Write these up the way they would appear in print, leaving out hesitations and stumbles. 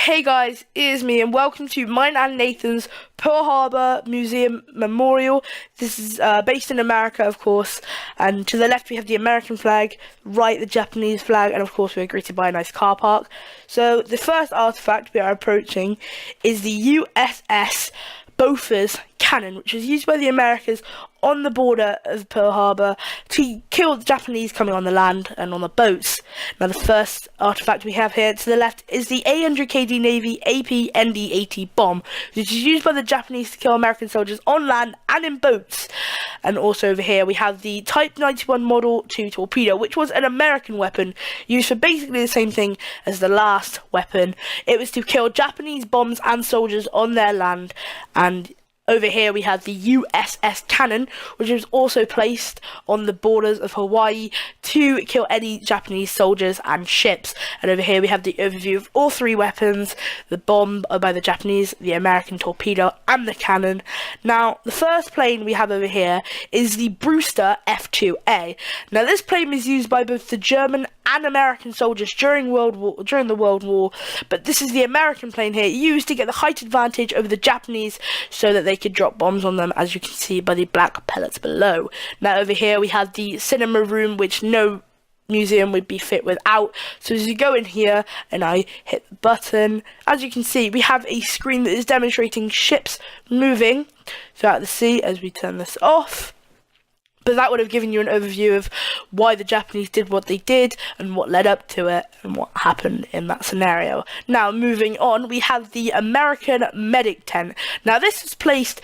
Hey guys, it is me and welcome to mine and Nathan's Pearl Harbor Museum Memorial. This is based in America, of course, and to the left we have the American flag, right the Japanese flag, and of course we are greeted by a nice car park. So the first artifact we are approaching is the USS Bofors cannon, which was used by the Americans on the border of Pearl Harbor to kill the Japanese coming on the land and on the boats. Now the first artifact we have here to the left is the 800KD Navy AP-ND-80 bomb, which is used by the Japanese to kill American soldiers on land and in boats. And also over here we have the Type 91 Model 2 torpedo, which was an American weapon used for basically the same thing as the last weapon. It was to kill Japanese bombs and soldiers on their land. And over here we have the USS Cannon, which was also placed on the borders of Hawaii to kill any Japanese soldiers and ships. And over here we have the overview of all three weapons: the bomb by the Japanese, the American torpedo, and the cannon. Now, the first plane we have over here is the Brewster F-2A. Now, this plane was used by both the German and American soldiers during the World War, but this is the American plane here, used to get the height advantage over the Japanese so that they could drop bombs on them, as you can see by the black pellets below. Now over here we have the cinema room, which no museum would be fit without. So as you go in here and I hit the button, as you can see we have a screen that is demonstrating ships moving throughout the sea. As we turn this off, but that would have given you an overview of why the Japanese did what they did and what led up to it and what happened in that scenario. Now, moving on, we have the American medic tent. Now, this was placed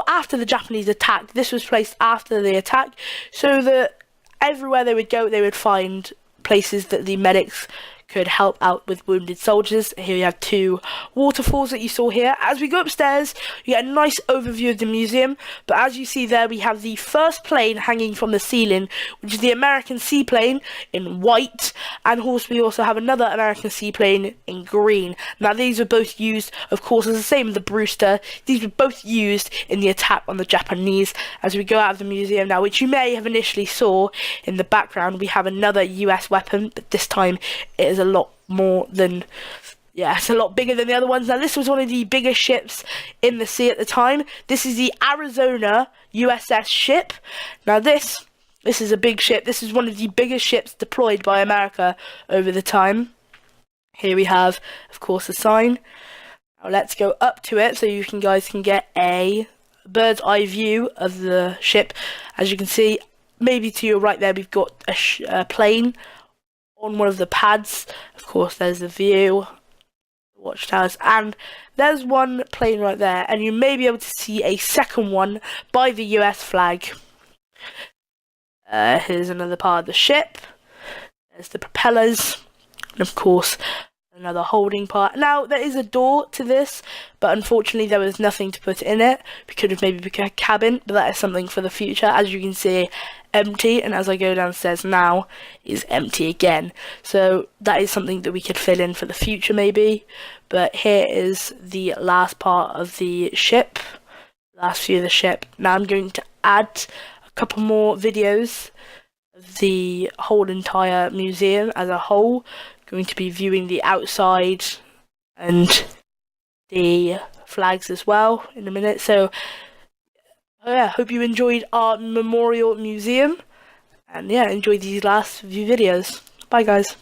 after the Japanese attack. This was placed after the attack, so that everywhere they would go, they would find places that the medics could help out with wounded soldiers. Here we have two waterfalls that you saw here. As we go upstairs, you get a nice overview of the museum, but as you see there, we have the first plane hanging from the ceiling, which is the American seaplane in white, and we also have another American seaplane in green. Now these were both used, of course, as the same as the Brewster. These were both used in the attack on the Japanese. As we go out of the museum now, which you may have initially saw in the background, we have another US weapon, but this time it is a lot more than, it's a lot bigger than the other ones. Now this was one of the biggest ships in the sea at the time. This is the Arizona USS ship. Now this is a big ship. This is one of the biggest ships deployed by America over the time. Here we have, of course, a sign. Now let's go up to it so you guys can get a bird's eye view of the ship. As you can see, maybe to your right there, we've got a plane on one of the pads. Of course, there's the view, watchtowers, and there's one plane right there, and you may be able to see a second one by the US flag. Here's another part of the ship. There's the propellers, and of course another holding part. Now there is a door to this, but unfortunately there was nothing to put in it. We could have maybe put a cabin, but that is something for the future. As you can see, empty, and as I go downstairs now, is empty again. So that is something that we could fill in for the future maybe. But here is the last part of the ship, last view of the ship. Now I'm going to add a couple more videos of the whole entire museum as a whole. Going to be viewing the outside and the flags as well in a minute. So yeah, hope you enjoyed our memorial museum, and yeah, enjoy these last few videos. Bye guys.